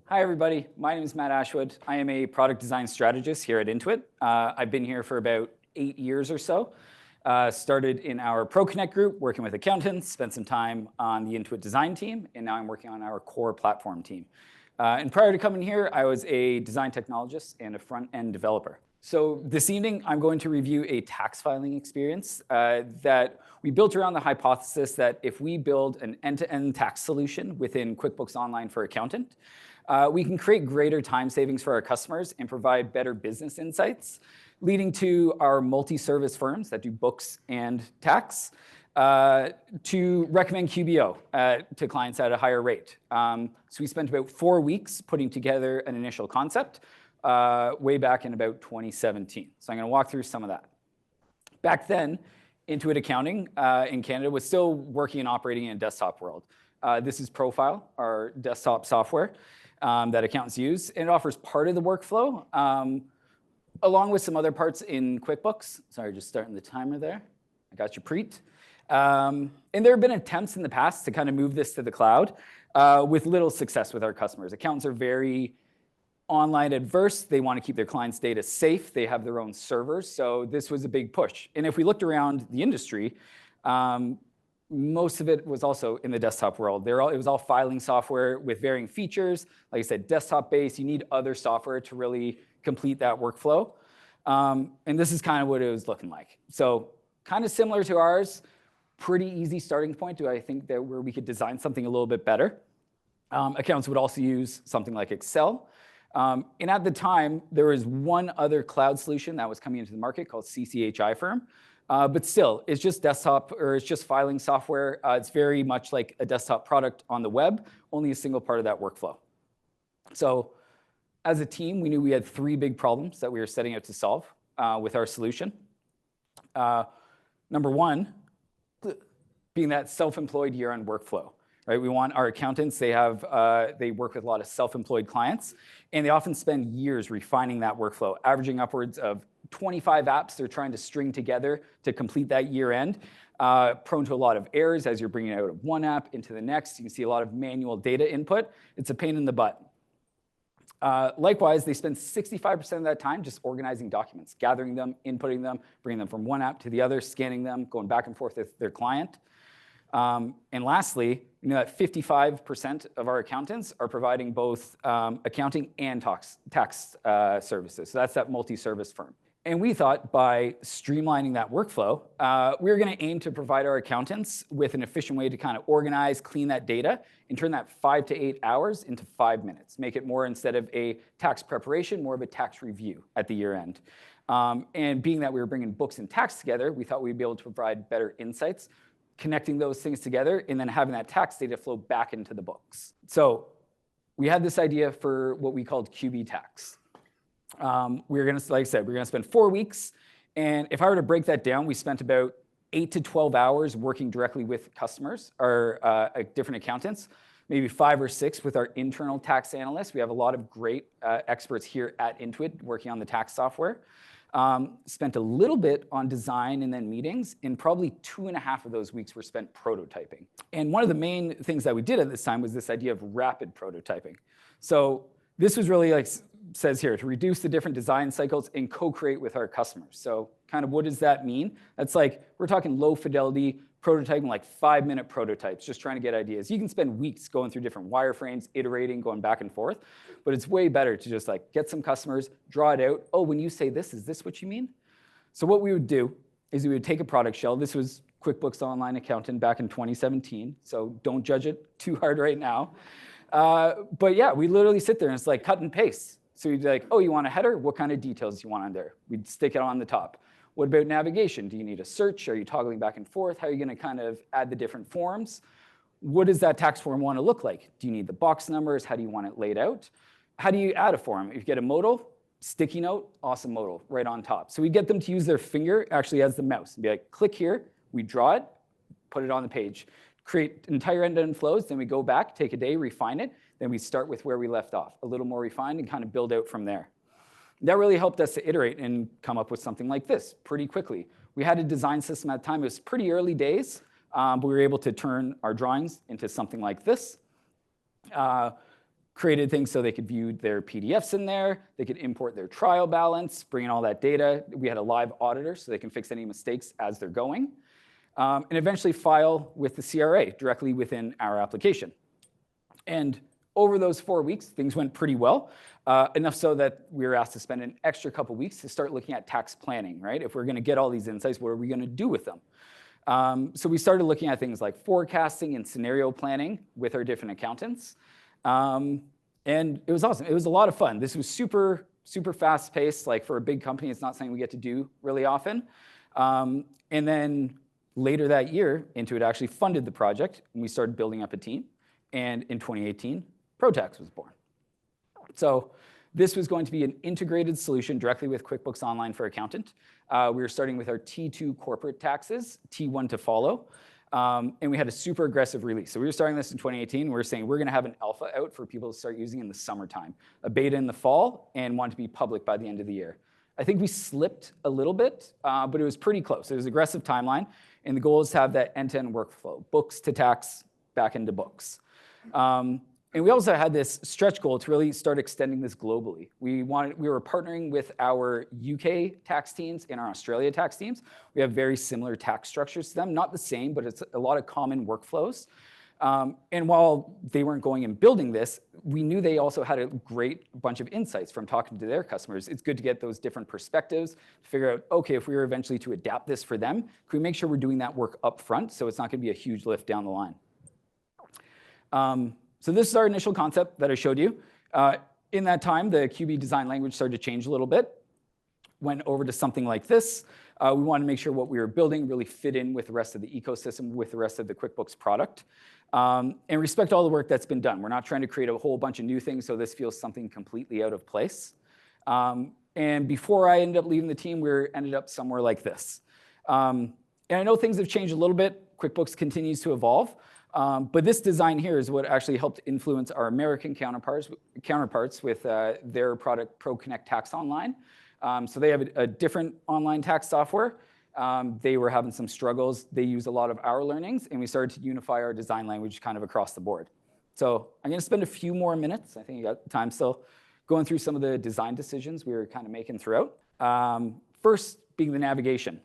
Hi, everybody. My name is Matt Ashwood. I am a product design strategist here at Intuit. I've been here for about 8 years or so. Started in our ProConnect group, working with accountants, spent some time on the Intuit design team, and now I'm working on our core platform team. And prior to coming here, I was a design technologist and a front-end developer. So this evening, I'm going to review a tax filing experience that we built around the hypothesis that if we build an end-to-end tax solution within QuickBooks Online for accountant, we can create greater time savings for our customers and provide better business insights, leading to our multi-service firms that do books and tax to recommend QBO to clients at a higher rate. So we spent about 4 weeks putting together an initial concept way back in about 2017. So I'm going to walk through some of that. Back then, Intuit Accounting in Canada was still working and operating in a desktop world. This is Profile, our desktop software that accountants use. And it offers part of the workflow, along with some other parts in QuickBooks. Sorry, just starting the timer there. I got you preet. And there have been attempts in the past to kind of move this to the cloud with little success with our customers. Accountants are very online adverse. They want to keep their clients' data safe. They have their own servers. So this was a big push. And if we looked around the industry, most of it was also in the desktop world. It was all filing software with varying features. Like I said, desktop-based. You need other software to really complete that workflow. And this is kind of what it was looking like. So kind of similar to ours, pretty easy starting point to, I think, that where we could design something a little bit better. Accountants would also use something like Excel. And at the time, there was one other cloud solution that was coming into the market called CCHI Firm. But still, it's just desktop, or it's just filing software. It's very much like a desktop product on the web, only a single part of that workflow. So as a team, we knew we had 3 big problems that we were setting out to solve with our solution. Number one, being that self-employed year-end workflow. Right? We want our accountants, they work with a lot of self-employed clients, and they often spend years refining that workflow, averaging upwards of 25 apps they're trying to string together to complete that year end. Prone to a lot of errors as you're bringing it out of one app into the next. You can see a lot of manual data input. It's a pain in the butt. Likewise, they spend 65% of that time just organizing documents, gathering them, inputting them, bringing them from one app to the other, scanning them, going back and forth with their client. And lastly, you know that 55% of our accountants are providing both accounting and tax services. So that's that multi-service firm. And we thought by streamlining that workflow, we were going to aim to provide our accountants with an efficient way to kind of organize, clean that data, and turn that 5 to 8 hours into 5 minutes. Make it more, instead of a tax preparation, more of a tax review at the year end. And being that we were bringing books and tax together, we thought we'd be able to provide better insights, connecting those things together, and then having that tax data flow back into the books. So we had this idea for what we called QB tax. We were going to, like I said, we're going to spend 4 weeks. And if I were to break that down, we spent about 8 to 12 hours working directly with customers or different accountants, maybe 5 or 6 with our internal tax analysts. We have a lot of great experts here at Intuit working on the tax software. Spent a little bit on design and then meetings, and probably 2.5 of those weeks were spent prototyping. And one of the main things that we did at this time was this idea of rapid prototyping. So this was really, like says here, to reduce the different design cycles and co-create with our customers. So kind of what does that mean? That's like, we're talking low fidelity prototyping, like 5-minute prototypes, just trying to get ideas. You can spend weeks going through different wireframes, iterating, going back and forth, but it's way better to just like get some customers, draw it out. Oh, when you say this, is this what you mean? So what we would do is we would take a product shell. This was QuickBooks Online Accountant back in 2017, so don't judge it too hard right now. But yeah, we literally sit there and it's like cut and paste. So you'd be like, oh, you want a header? What kind of details do you want on there? We'd stick it on the top. What about navigation? Do you need a search? Are you toggling back and forth? How are you going to kind of add the different forms? What does that tax form want to look like? Do you need the box numbers? How do you want it laid out? How do you add a form? If you get a modal, sticky note, awesome modal, right on top. So we get them to use their finger actually as the mouse and be like, click here, we draw it, put it on the page, create entire end-to-end flows, then we go back, take a day, refine it, then we start with where we left off, a little more refined, and kind of build out from there. That really helped us to iterate and come up with something like this pretty quickly. We had a design system at the time. It was pretty early days, but we were able to turn our drawings into something like this. created things so they could view their PDFs in there. They could import their trial balance, bring in all that data. We had a live auditor so they can fix any mistakes as they're going. And eventually file with the CRA directly within our application. And over those 4 weeks, things went pretty well, enough so that we were asked to spend an extra couple weeks to start looking at tax planning, right? If we're going to get all these insights, what are we going to do with them? So we started looking at things like forecasting and scenario planning with our different accountants. And it was awesome. It was a lot of fun. This was super, super fast paced. Like for a big company, it's not something we get to do really often. And then later that year, Intuit actually funded the project, and we started building up a team. And in 2018, ProTax was born. So this was going to be an integrated solution directly with QuickBooks Online for Accountant. We were starting with our T2 corporate taxes, T1 to follow. And we had a super aggressive release. So we were starting this in 2018. We were saying we're going to have an alpha out for people to start using in the summertime, a beta in the fall, and want to be public by the end of the year. I think we slipped a little bit, but it was pretty close. It was an aggressive timeline. And the goal is to have that end-to-end workflow, books to tax, back into books. And we also had this stretch goal to really start extending this globally. We were partnering with our UK tax teams and our Australia tax teams. We have very similar tax structures to them, not the same, but it's a lot of common workflows. And while they weren't going and building this, we knew they also had a great bunch of insights from talking to their customers. It's good to get those different perspectives, to figure out, okay, if we were eventually to adapt this for them, can we make sure we're doing that work up front so it's not going to be a huge lift down the line? So this is our initial concept that I showed you. In that time, the QB design language started to change a little bit. Went over to something like this. We wanted to make sure what we were building really fit in with the rest of the ecosystem, with the rest of the QuickBooks product. And respect all the work that's been done. We're not trying to create a whole bunch of new things, so this feels something completely out of place. And before I ended up leaving the team, we ended up somewhere like this. And I know things have changed a little bit. QuickBooks continues to evolve. But this design here is what actually helped influence our American counterparts with their product, ProConnect Tax Online. So they have a different online tax software. They were having some struggles. They use a lot of our learnings, and we started to unify our design language kind of across the board. So I'm going to spend a few more minutes, I think you got time still, going through some of the design decisions we were kind of making throughout. First being the navigation.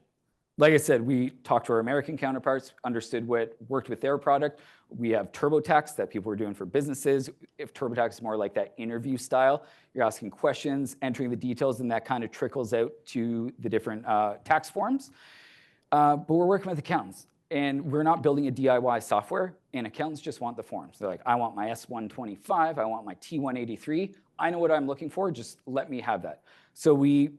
Like I said, we talked to our American counterparts, understood what worked with their product. We have TurboTax that people were doing for businesses. If TurboTax is more like that interview style, you're asking questions, entering the details, and that kind of trickles out to the different tax forms. But we're working with accountants, and we're not building a DIY software, and accountants just want the forms. They're like, I want my S125, I want my T183. I know what I'm looking for, just let me have that. So we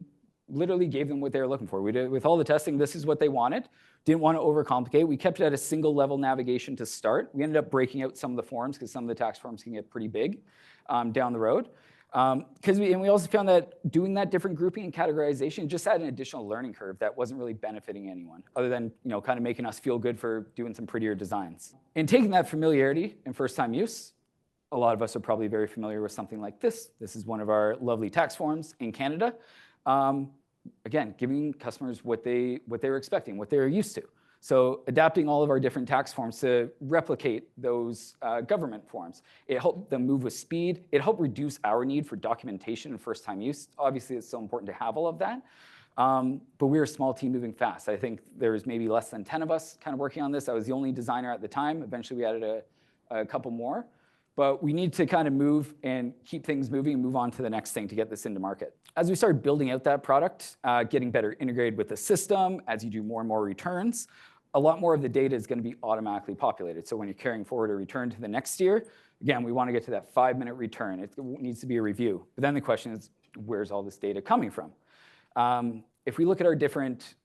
literally gave them what they were looking for. We did, with all the testing, this is what they wanted. Didn't want to overcomplicate. We kept it at a single level navigation to start. We ended up breaking out some of the forms because some of the tax forms can get pretty big down the road. And we also found that doing that different grouping and categorization just had an additional learning curve that wasn't really benefiting anyone, other than kind of making us feel good for doing some prettier designs. And taking that familiarity and first-time use, a lot of us are probably very familiar with something like this. This is one of our lovely tax forms in Canada. Again, giving customers what they were expecting, what they were used to. So adapting all of our different tax forms to replicate those government forms. It helped them move with speed. It helped reduce our need for documentation and first-time use. Obviously, it's so important to have all of that. But we were a small team moving fast. I think there was maybe less than 10 of us kind of working on this. I was the only designer at the time. Eventually, we added a couple more. But we need to kind of move and keep things moving and move on to the next thing to get this into market. As we started building out that product, getting better integrated with the system, as you do more and more returns, a lot more of the data is going to be automatically populated. So when you're carrying forward a return to the next year, again, we want to get to that 5-minute return. It needs to be a review. But then the question is, where's all this data coming from? If we look at our different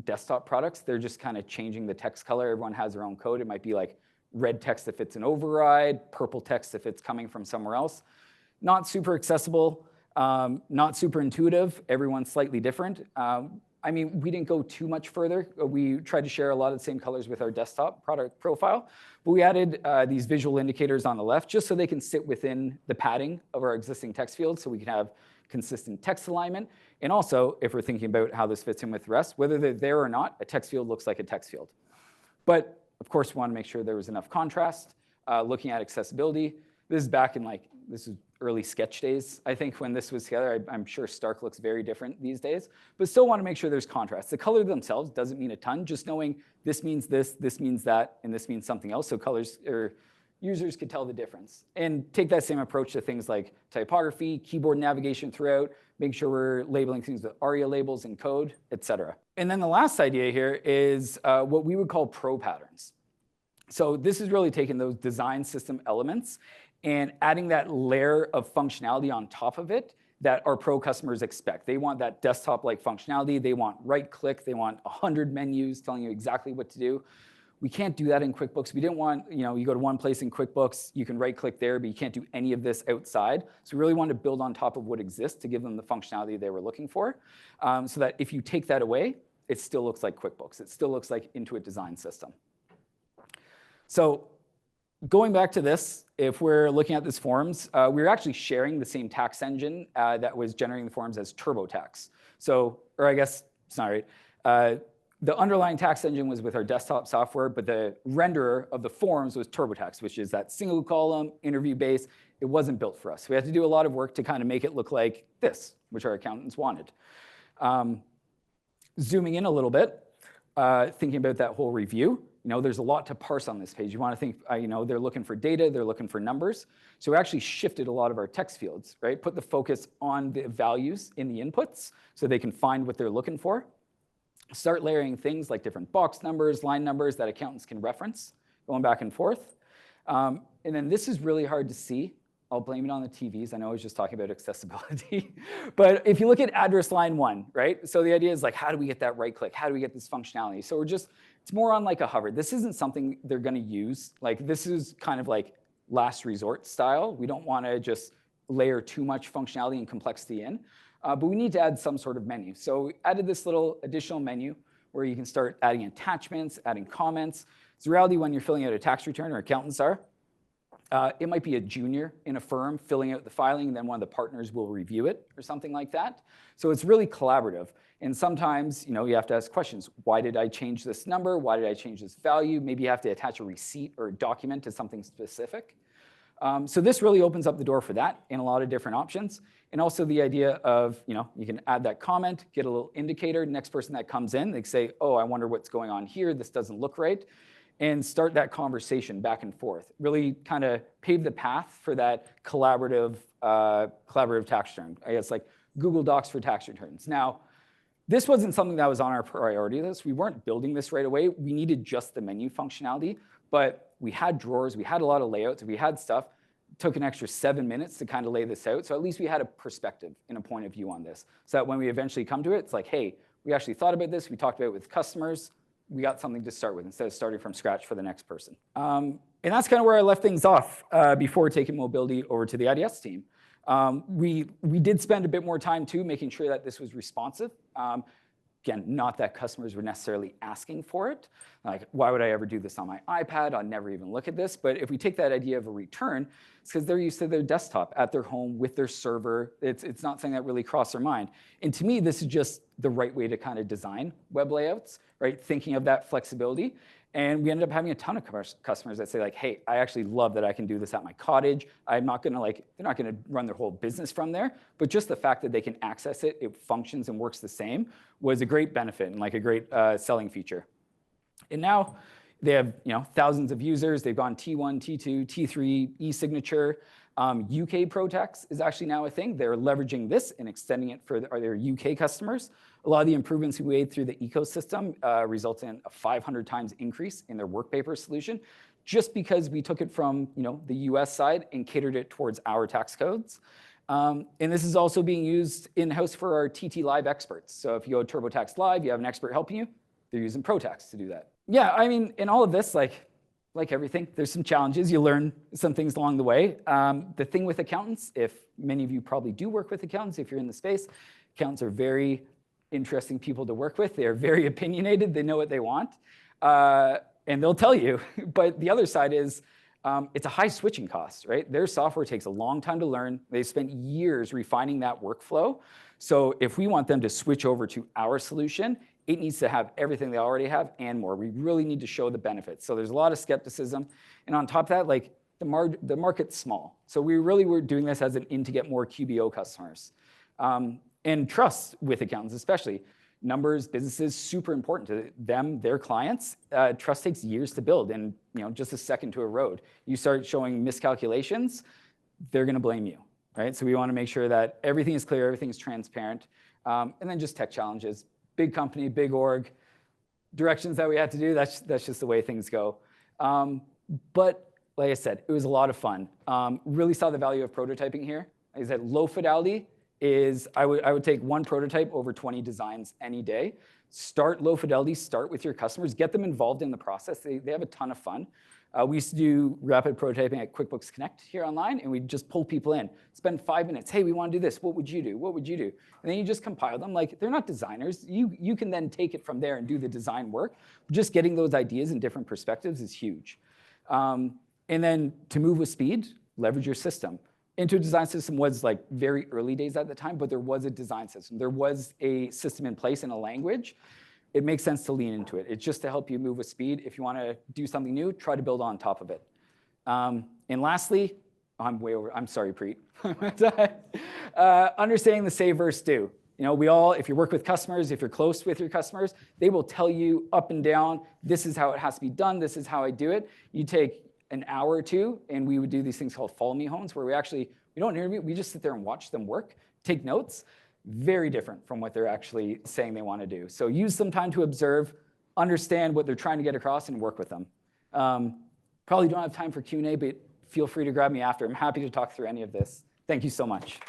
desktop products, they're just kind of changing the text color. Everyone has their own code. It might be like red text if it's an override, purple text if it's coming from somewhere else. Not super accessible, not super intuitive. Everyone's slightly different. I mean, we didn't go too much further. We tried to share a lot of the same colors with our desktop product profile, but we added these visual indicators on the left just so they can sit within the padding of our existing text fields so we can have consistent text alignment. And also, if we're thinking about how this fits in with the rest, whether they're there or not, a text field looks like a text field. But of course, we want to make sure there was enough contrast, looking at accessibility. This is back in this is early Sketch days, I think, when this was together. I'm sure Stark looks very different these days, but still want to make sure there's contrast. The color themselves doesn't mean a ton, just knowing this means this means that, and this means something else, so colors or users could tell the difference. And take that same approach to things like typography, keyboard navigation throughout, make sure we're labeling things with ARIA labels and code, etc. And then the last idea here is what we would call pro patterns. So this is really taking those design system elements and adding that layer of functionality on top of it that our pro customers expect. They want that desktop-like functionality. They want right-click. They want 100 menus telling you exactly what to do. We can't do that in QuickBooks. We didn't want, you go to one place in QuickBooks, you can right-click there, but you can't do any of this outside. So we really wanted to build on top of what exists to give them the functionality they were looking for, so that if you take that away, it still looks like QuickBooks. It still looks like Intuit Design System. So going back to this, if we're looking at this forms, we're actually sharing the same tax engine that was generating the forms as TurboTax. So, or I guess, it's not right. The underlying tax engine was with our desktop software, but the renderer of the forms was TurboTax, which is that single column, interview based. It wasn't built for us. We had to do a lot of work to kind of make it look like this, which our accountants wanted. Zooming in a little bit, thinking about that whole review, there's a lot to parse on this page. You want to think, they're looking for data, they're looking for numbers. So we actually shifted a lot of our text fields, right? Put the focus on the values in the inputs so they can find what they're looking for. Start layering things like different box numbers, line numbers that accountants can reference, going back and forth. And then this is really hard to see. I'll blame it on the TVs. I know I was just talking about accessibility. But if you look at address line 1, right? So the idea is how do we get that right click? How do we get this functionality? So it's more on a hover. This isn't something they're going to use. This is kind of last resort style. We don't want to just layer too much functionality and complexity in. But we need to add some sort of menu. So we added this little additional menu where you can start adding attachments, adding comments. It's the reality when you're filling out a tax return, or accountants are. It might be a junior in a firm filling out the filing, and then one of the partners will review it or something like that. So it's really collaborative. And sometimes you have to ask questions. Why did I change this number? Why did I change this value? Maybe you have to attach a receipt or a document to something specific. So this really opens up the door for that in a lot of different options. And also the idea of, you can add that comment, get a little indicator. Next person that comes in, they say, oh, I wonder what's going on here. This doesn't look right. And start that conversation back and forth. Really kind of pave the path for that collaborative tax return. I guess Google Docs for tax returns. Now, this wasn't something that was on our priority list. We weren't building this right away. We needed just the menu functionality, but we had drawers, we had a lot of layouts, we had stuff. It took an extra 7 minutes to kind of lay this out. So at least we had a perspective and a point of view on this. So that when we eventually come to it, it's hey, we actually thought about this, we talked about it with customers, we got something to start with instead of starting from scratch for the next person. And that's kind of where I left things off before taking mobility over to the IDS team. We did spend a bit more time too, making sure that this was responsive. Again, not that customers were necessarily asking for it. Why would I ever do this on my iPad? I'll never even look at this. But if we take that idea of a return, it's because they're used to their desktop at their home with their server. It's not something that really crossed their mind. And to me, this is just the right way to kind of design web layouts, right? Thinking of that flexibility. And we ended up having a ton of customers that say hey, I actually love that I can do this at my cottage. I'm not gonna they're not gonna run their whole business from there, but just the fact that they can access it, it functions and works the same, was a great benefit and a great selling feature. And now they have thousands of users. They've gone T1, T2, T3, e-signature. UK ProTax is actually now a thing. They're leveraging this and extending it for their UK customers. A lot of the improvements we made through the ecosystem result in a 500 times increase in their workpaper solution, just because we took it from the US side and catered it towards our tax codes. And this is also being used in-house for our TT Live experts. So if you go to TurboTax Live, you have an expert helping you, they're using ProTax to do that. Yeah, I mean, in all of this, like everything, there's some challenges. You learn some things along the way. The thing with accountants, if many of you probably do work with accountants, if you're in the space, accountants are very interesting people to work with. They're very opinionated. They know what they want. And they'll tell you. But the other side is it's a high switching cost, right? Their software takes a long time to learn. They spent years refining that workflow. So if we want them to switch over to our solution, it needs to have everything they already have and more. We really need to show the benefits. So there's a lot of skepticism. And on top of that, the market's small. So we really were doing this as an in to get more QBO customers. And trust with accountants, especially. Numbers, businesses, super important to them, their clients. Trust takes years to build, and just a second to erode. You start showing miscalculations, they're going to blame you, right? So we want to make sure that everything is clear, everything is transparent, and then just tech challenges. Big company, big org, directions that we had to do. That's just the way things go. But like I said, it was a lot of fun. Really saw the value of prototyping here. Like I said, low fidelity is I would take one prototype over 20 designs any day. Start low fidelity, start with your customers, get them involved in the process. They have a ton of fun. We used to do rapid prototyping at QuickBooks Connect here online, and we'd just pull people in, spend 5 minutes. Hey, we want to do this. What would you do? What would you do? And then you just compile them. Like, they're not designers. You can then take it from there and do the design work. Just getting those ideas and different perspectives is huge. And then to move with speed, leverage your system. Intuit Design System was like very early days at the time, but there was a design system. There was a system in place and a language. It makes sense to lean into it. It's just to help you move with speed. If you want to do something new, try to build on top of it. And lastly, I'm way over. I'm sorry, Preet. Understanding the say versus do. We all, if you work with customers, if you're close with your customers, they will tell you up and down, this is how it has to be done. This is how I do it. You take an hour or two, and we would do these things called follow me homes, where we don't interview, we just sit there and watch them work, take notes. Very different from what they're actually saying they want to do. So use some time to observe, understand what they're trying to get across, and work with them. Probably don't have time for Q&A, but feel free to grab me after. I'm happy to talk through any of this. Thank you so much.